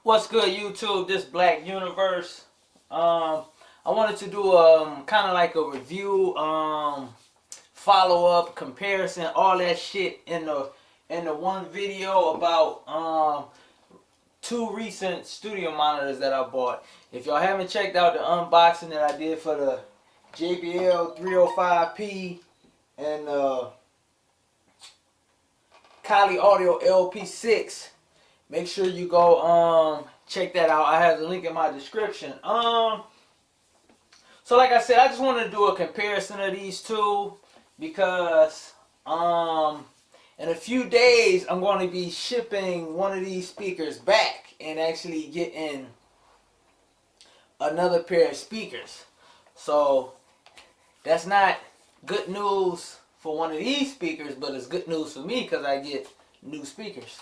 What's good, YouTube? This Black Universe. I wanted to do kind of like a review, follow up, comparison, all that shit in the one video about two recent studio monitors that I bought. If y'all haven't checked out the unboxing that I did for the JBL 305P and Kali Audio LP6. Make sure you go check that out. I have the link in my description. So like I said, I just wanted to do a comparison of these two because in a few days I'm going to be shipping one of these speakers back and actually getting another pair of speakers. So that's not good news for one of these speakers, but it's good news for me because I get new speakers.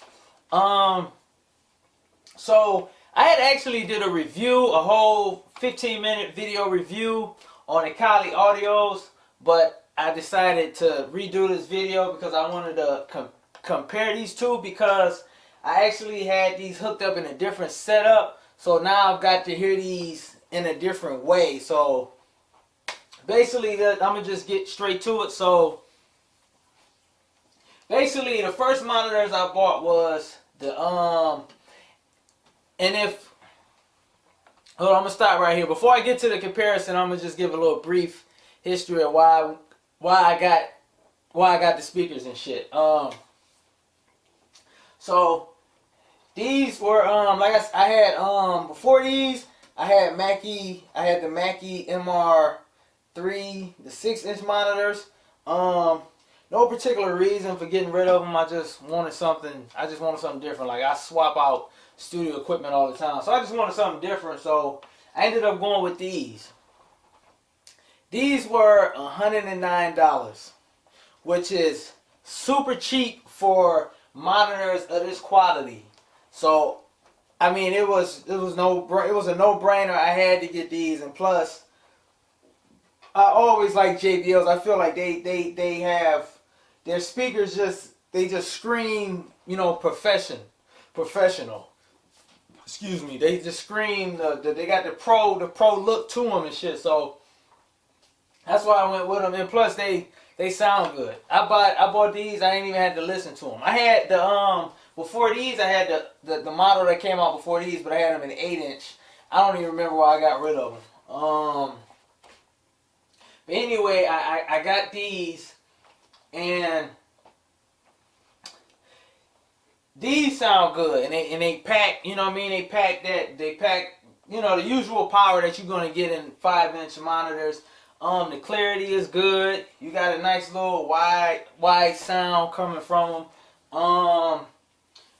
So I had actually did a review, a whole 15-minute video review on the Kali Audios, but I decided to redo this video because I wanted to compare these two because I actually had these hooked up in a different setup. So now I've got to hear these in a different way. So basically, I'm going to just get straight to it. So basically, the first monitors I bought was the and if hold on, I'm gonna stop right here. Before I get to the comparison, I'm gonna just give a little brief history of why I got the speakers and shit. So these were like I had before these I had the Mackie MR3, the 6-inch monitors. No particular reason for getting rid of them. I just wanted something different. Like I swap out studio equipment all the time. So I just wanted something different. So I ended up going with these. These were $109, which is super cheap for monitors of this quality. So I mean, it was a no-brainer. I had to get these, and plus I always like JBLs. I feel like they have their speakers just scream, you know, professional. Excuse me. They just scream they got the pro look to them and shit. So that's why I went with them. And plus they sound good. I bought these. I ain't even had to listen to them. I had the before these. I had the model that came out before these, but I had them in 8-inch. I don't even remember why I got rid of them. But anyway, I got these, and these sound good, and they pack, you know what I mean? They pack, you know, the usual power that you're gonna get in 5-inch monitors. The clarity is good. You got a nice little wide sound coming from them.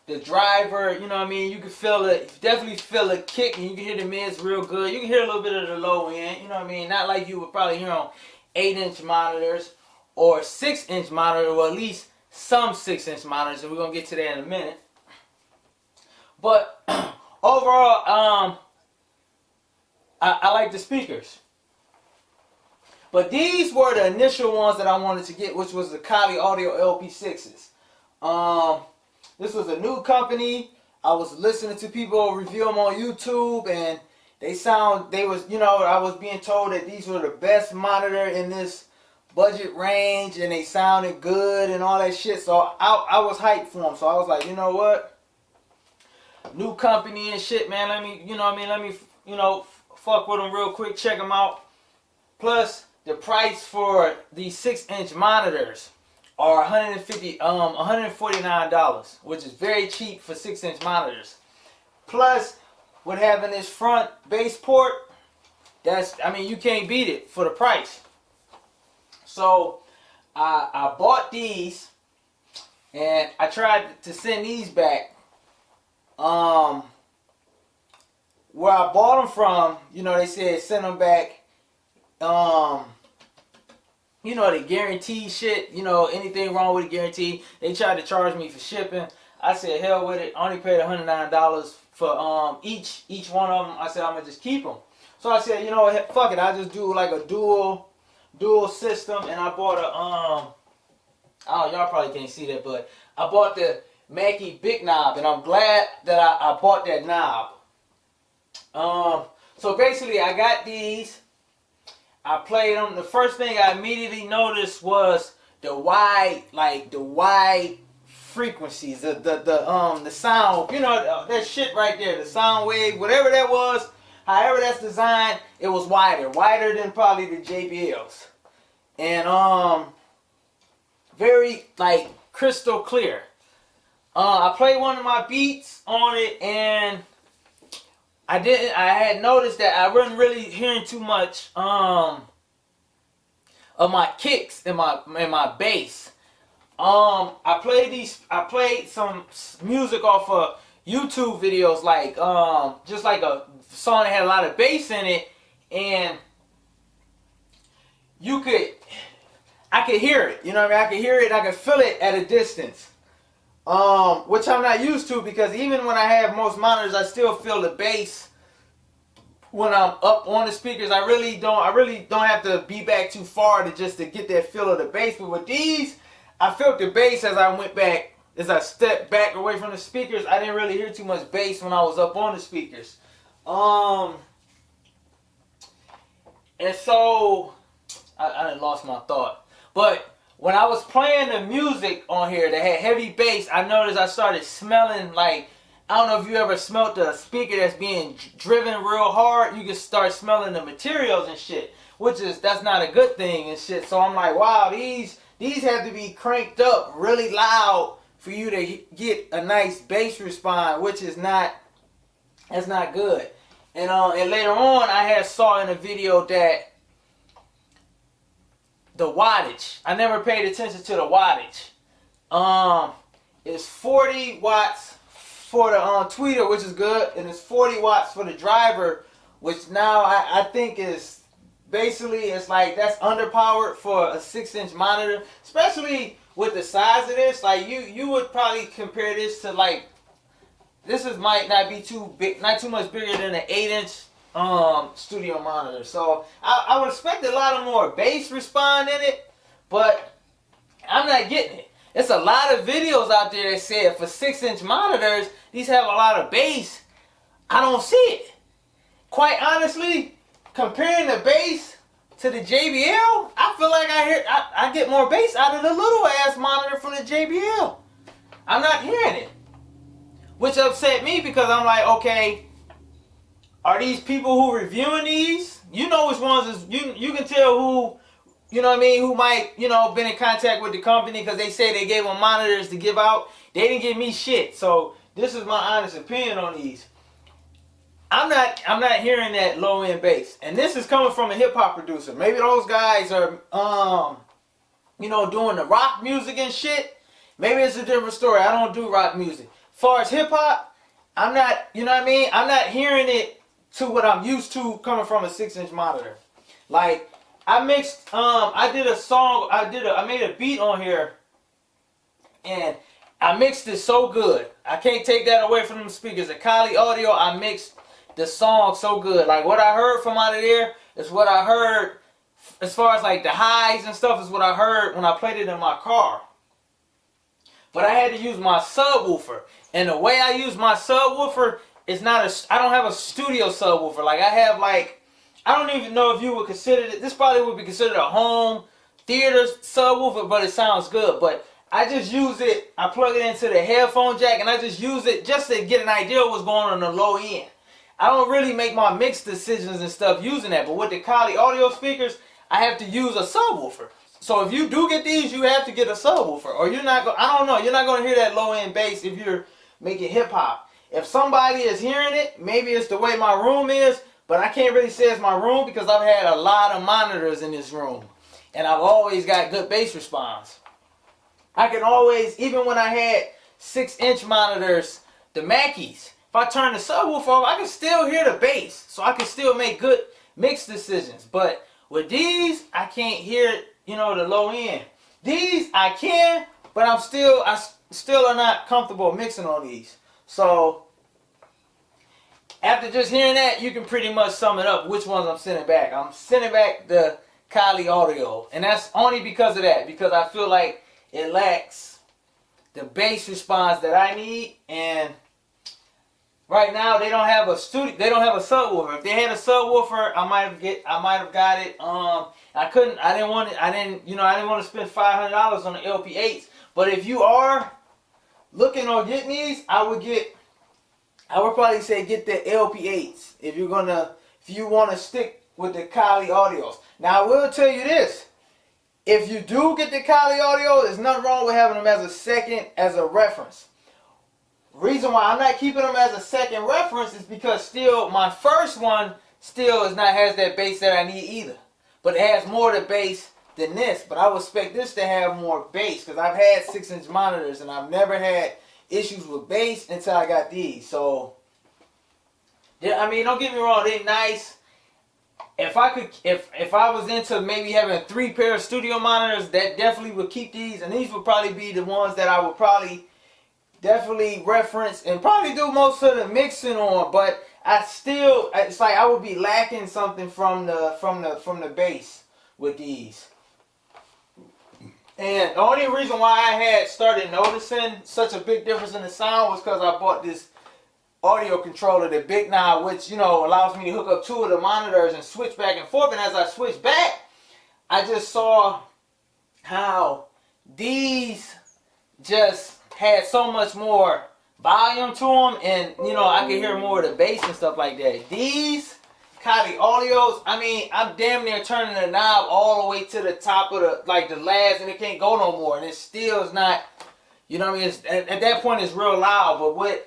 The driver, you know what I mean? You can feel it, definitely feel it kick, and you can hear the mids real good. You can hear a little bit of the low end, you know what I mean? Not like you would probably hear on 8-inch monitors or 6-inch monitor, or at least some 6-inch monitors, and we're gonna get to that in a minute. But overall, I like the speakers. But these were the initial ones that I wanted to get, which was the Kali Audio LP6s. This was a new company. I was listening to people review them on YouTube, and I was being told that these were the best monitor in this budget range, and they sounded good and all that shit. So I was hyped for them. So I was like, you know what? New company and shit, man. Let me fuck with them real quick. Check them out. Plus, the price for these 6-inch monitors are $149, which is very cheap for 6-inch monitors. Plus, with having this front bass port, you can't beat it for the price. So I bought these, and I tried to send these back. Where I bought them from, you know, they said send them back. You know, the guarantee shit, you know, anything wrong with the guarantee, they tried to charge me for shipping. I said, hell with it. I only paid $109 for each one of them. I said, I'm going to just keep them. So I said, you know what, fuck it. I'll just do like a dual system, and I bought a, oh, y'all probably can't see that, but I bought the Mackie big knob, and I'm glad that I bought that knob. So basically I got these. I played them. The first thing I immediately noticed was the wide frequencies, the sound, you know, that shit right there, the sound wave, whatever that was, however that's designed, it was wider than probably the JBLs, and very like crystal clear. I played one of my beats on it, and I had noticed that I wasn't really hearing too much of my kicks and my bass. I played some music off of YouTube videos, like just like a song that had a lot of bass in it, and I could hear it. You know what I mean? I could hear it. I could feel it at a distance. Which I'm not used to, because even when I have most monitors, I still feel the bass when I'm up on the speakers. I really don't have to be back too far to get that feel of the bass. But with these, I felt the bass as I stepped back away from the speakers. I didn't really hear too much bass when I was up on the speakers. And so I done lost my thought. But when I was playing the music on here that had heavy bass, I noticed I started smelling like, I don't know if you ever smelled a speaker that's being driven real hard. You can start smelling the materials and shit, that's not a good thing and shit. So I'm like, wow, these have to be cranked up really loud for you to get a nice bass response, that's not good. And later on, I saw in a video that the wattage, I never paid attention to the wattage. It's 40 watts for the tweeter, which is good, and it's 40 watts for the driver, which now I think is basically, it's like that's underpowered for a 6-inch monitor, especially with the size of this. Like you would probably compare this to, like, might not be too big, not too much bigger than an 8-inch studio monitor. So I would expect a lot of more bass response in it, but I'm not getting it. It's a lot of videos out there that say for 6-inch monitors, these have a lot of bass. I don't see it. Quite honestly, comparing the bass to the JBL, I feel like I get more bass out of the little ass monitor from the JBL. I'm not hearing it, which upset me, because I'm like, okay, are these people who reviewing these? You know which ones is, you can tell who, you know what I mean, who might, you know, been in contact with the company, because they say they gave them monitors to give out. They didn't give me shit. So this is my honest opinion on these. I'm not hearing that low end bass. And this is coming from a hip hop producer. Maybe those guys are you know, doing the rock music and shit. Maybe it's a different story. I don't do rock music. As far as hip hop, I'm not, you know what I mean? I'm not hearing it to what I'm used to coming from a 6-inch monitor. Like, I mixed, I did a song, I made a beat on here, and I mixed it so good. I can't take that away from them speakers. The Kali audio, I mixed the song so good. Like, what I heard from out of there is what I heard, as far as like the highs and stuff, is what I heard when I played it in my car. But I had to use my subwoofer. And the way I use my subwoofer is I don't have a studio subwoofer. Like, I have, like, I don't even know if you would consider it, this probably would be considered a home theater subwoofer, but it sounds good. But I just use it, I plug it into the headphone jack, and I just use it just to get an idea of what's going on the low end. I don't really make my mix decisions and stuff using that. But with the Kali audio speakers, I have to use a subwoofer. So if you do get these, you have to get a subwoofer, or you're not going, I don't know, you're not going to hear that low end bass if you're making hip hop. If somebody is hearing it, maybe it's the way my room is, but I can't really say it's my room, because I've had a lot of monitors in this room, and I've always got good bass response. I can always, even when I had 6-inch monitors, the Mackies, if I turn the subwoofer off, I can still hear the bass, so I can still make good mix decisions. But with these, I can't hear it, you know, the low end. These I can, but I still are not comfortable mixing on these. So after just hearing that, you can pretty much sum it up which ones I'm sending back. I'm sending back the Kali audio, and that's only because of that, because I feel like it lacks the bass response that I need. And right now they don't have a subwoofer. If they had a subwoofer, I might have got it. I didn't want to spend $500 on the LP8s. But if you are looking on getting these, I would probably say get the LP8s if you want to stick with the Kali Audios. Now I will tell you this: if you do get the Kali Audio, there's nothing wrong with having them as a reference. Reason why I'm not keeping them as a second reference is because still my first one still has that bass that I need either, but it has more to bass than this. But I would expect this to have more bass because I've had 6-inch monitors and I've never had issues with bass until I got these. So yeah, I mean, don't get me wrong, they nice. If I was into maybe having 3 pair of studio monitors, that definitely would keep these, and these would probably be the ones that I would probably definitely reference and probably do most of the mixing on. But it's like I would be lacking something from the bass with these. And the only reason why I had started noticing such a big difference in the sound was because I bought this audio controller, the Big Knob, which allows me to hook up 2 of the monitors and switch back and forth. And as I switch back, I just saw how these just had so much more volume to them, and I could hear more of the bass and stuff like that. These Kali Audios, I mean, I'm damn near turning the knob all the way to the top of the last, and it can't go no more, and it still is not, what I mean? At that point it's real loud. But with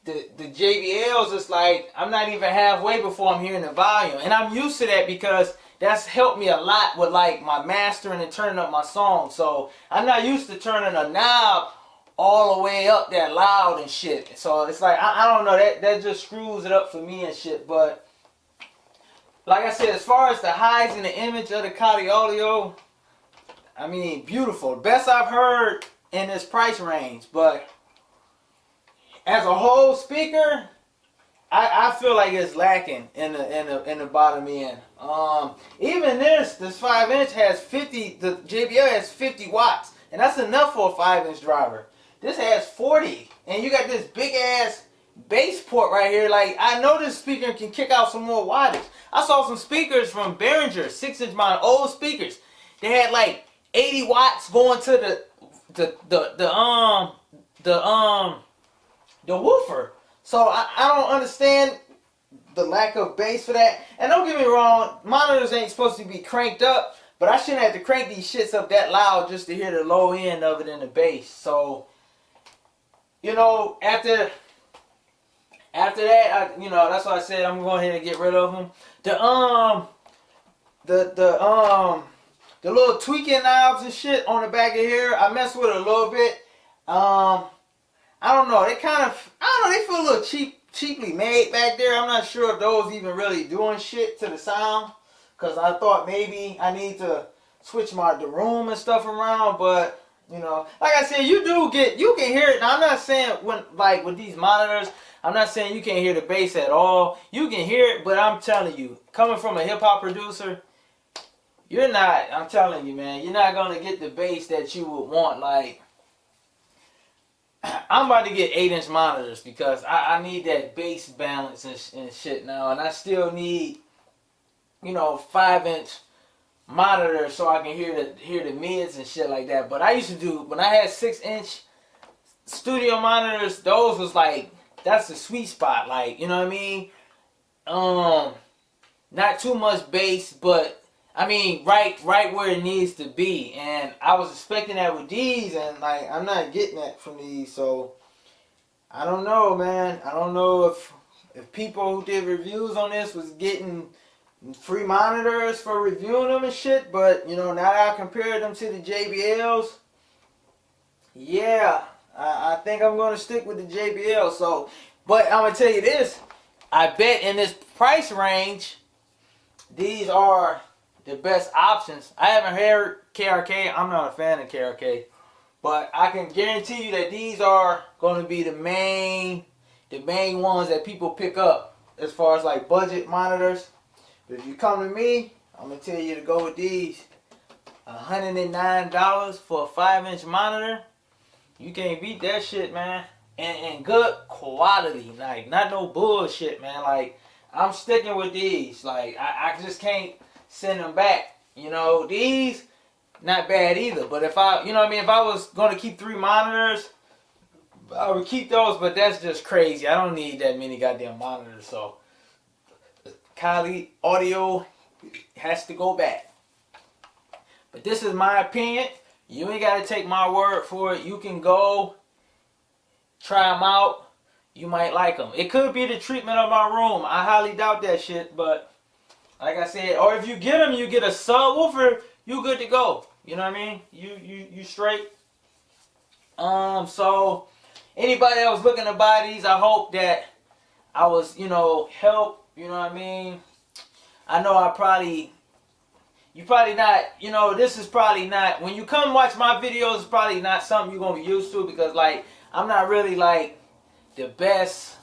the JBLs, it's like I'm not even halfway before I'm hearing the volume, and I'm used to that because that's helped me a lot with like my mastering and turning up my songs. So I'm not used to turning a knob all the way up that loud and shit. So it's like I don't know, that just screws it up for me and shit. But like I said, as far as the highs and the image of the Kali Audio, I mean, beautiful. Best I've heard in this price range. But as a whole speaker, I feel like it's lacking in the bottom end. Even this 5-inch has 50. The JBL has 50 watts, and that's enough for a 5-inch driver. This has 40, and you got this big ass bass port right here. Like, I know this speaker can kick out some more wattage. I saw some speakers from Behringer, 6-inch monitor, old speakers. They had like 80 watts going to the woofer. So I don't understand the lack of bass for that. And don't get me wrong, monitors ain't supposed to be cranked up, but I shouldn't have to crank these shits up that loud just to hear the low end of it in the bass. So, after that, that's why I said I'm going ahead and get rid of them. The little tweaking knobs and shit on the back of here, I mess with it a little bit. I don't know. They feel a little cheaply made back there. I'm not sure if those even really doing shit to the sound, because I thought maybe I need to switch the room and stuff around. But like I said, you can hear it. Now, I'm not saying with these monitors, I'm not saying you can't hear the bass at all. You can hear it, but I'm telling you, coming from a hip hop producer, I'm telling you, man, you're not gonna get the bass that you would want. Like, I'm about to get 8-inch monitors because I need that bass balance and shit now, and I still need 5-inch monitors so I can hear the mids and shit like that. But I used to do, when I had 6-inch studio monitors, those was like, that's the sweet spot, like, you know what I mean? Not too much bass, but I mean right where it needs to be. And I was expecting that with these, and like, I'm not getting that from these. So I don't know, man. I don't know if people who did reviews on this was getting free monitors for reviewing them and shit. But now that I compared them to the JBLs, yeah, I think I'm going to stick with the JBL. So, but I'm going to tell you this, I bet in this price range, these are the best options. I haven't heard KRK. I'm not a fan of KRK. But I can guarantee you that these are going to be the main ones that people pick up as far as like budget monitors. But if you come to me, I'm going to tell you to go with these. $109 for a 5-inch monitor. You can't beat that shit, man. And good quality, like not no bullshit, man. Like I'm sticking with these. Like I just can't send them back. You know, these not bad either. But if I, you know what I mean, if I was gonna keep 3 monitors, I would keep those. But that's just crazy. I don't need that many goddamn monitors. So Kali audio has to go back. But this is my opinion. You ain't gotta take my word for it. You can go try them out. You might like them. It could be the treatment of my room. I highly doubt that shit. But like I said, or if you get them, you get a subwoofer. You good to go. You know what I mean? You straight. So anybody that was looking to buy these, I hope that I was, you know, help. You know what I mean? I know you probably not, you know, this is probably not, when you come watch my videos, it's probably not something you're going to be used to because, like, I'm not really, like, the best,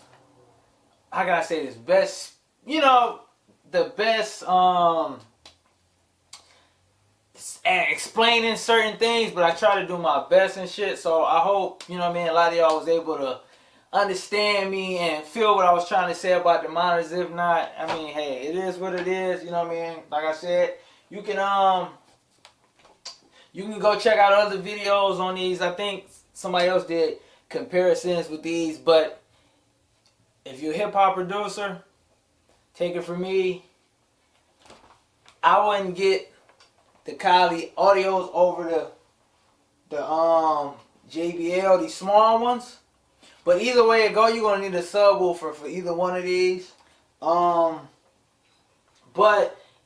how can I say this, best, you know, the best, at explaining certain things, but I try to do my best and shit, so I hope, you know what I mean, a lot of y'all was able to understand me and feel what I was trying to say about the monitors. If not, I mean, hey, it is what it is, you know what I mean, like I said, you can go check out other videos on these. I think somebody else did comparisons with these, but if you're a hip-hop producer, take it from me, I wouldn't get the Kali audios over the JBL, these small ones. But either way it go, you're gonna need a subwoofer for either one of these. But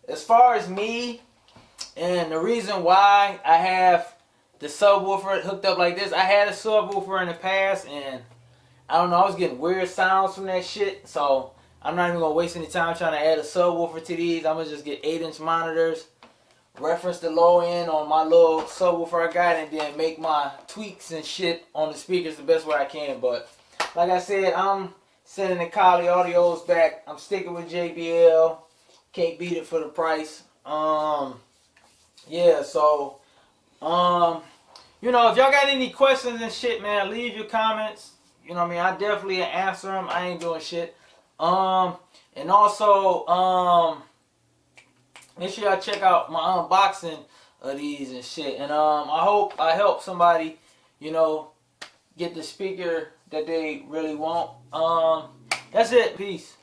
as far as me, and the reason why I have the subwoofer hooked up like this, I had a subwoofer in the past, and I don't know, I was getting weird sounds from that shit, so I'm not even gonna waste any time trying to add a subwoofer to these. I'm gonna just get 8-inch monitors, reference the low end on my little subwoofer I got, and then make my tweaks and shit on the speakers the best way I can. But like I said, I'm sending the Kali audios back. I'm sticking with JBL. Can't beat it for the price. Yeah, so you know, if y'all got any questions and shit, man, leave your comments. You know what I mean? I definitely answer them. I ain't doing shit. And also, make sure y'all check out my unboxing of these and shit. And I hope I help somebody, you know, get the speaker that they really want. That's it. Peace.